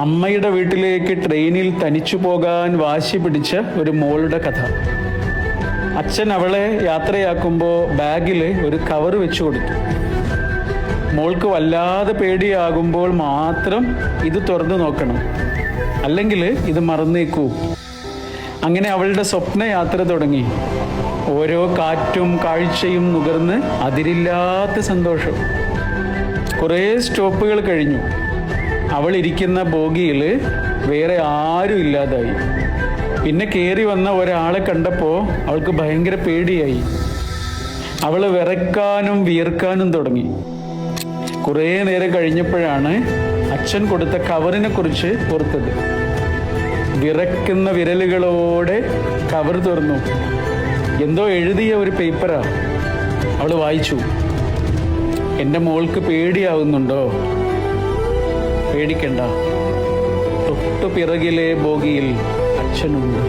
അമ്മയുടെ വീട്ടിലേക്ക് ട്രെയിനിൽ തനിച്ചു പോകാൻ വാശി പിടിച്ച ഒരു മോളുടെ കഥ. അച്ഛൻ അവളെ യാത്രയാക്കുമ്പോൾ ബാഗിൽ ഒരു കവർ വെച്ചു കൊടുത്തു. മോൾക്ക് വല്ലാതെ പേടിയാകുമ്പോൾ മാത്രം ഇത് തുറന്നു നോക്കണം, അല്ലെങ്കിൽ ഇത് മറന്നേക്കൂ. അങ്ങനെ അവളുടെ സ്വപ്നയാത്ര തുടങ്ങി. ഓരോ കാറ്റും കാഴ്ചയും നുകർന്ന് അതിരില്ലാത്ത സന്തോഷം. കുറേ സ്റ്റോപ്പുകൾ കഴിഞ്ഞു. അവൾ ഇരിക്കുന്ന ബോഗിയിൽ വേറെ ആരും ഇല്ലാതായി. പിന്നെ കയറി വന്ന ഒരാളെ കണ്ടപ്പോൾ അവൾക്ക് ഭയങ്കര പേടിയായി. അവൾ വിറയ്ക്കാനും വിയർക്കാനും തുടങ്ങി. കുറേ നേരം കഴിഞ്ഞപ്പോഴാണ് അച്ഛൻ കൊടുത്ത കവറിനെ കുറിച്ച് ഓർത്തത്. വിറയ്ക്കുന്ന വിരലുകളോടെ കവർ തുറന്നു. എന്തോ എഴുതിയ ഒരു പേപ്പറാ. അവൾ വായിച്ചു. എൻ്റെ മോൾക്ക് പേടിയാവുന്നുണ്ടോ? പേടിക്കണ്ട, തൊട്ടു പിറകിലെ ബോഗിയിൽ അച്ഛനുണ്ട്.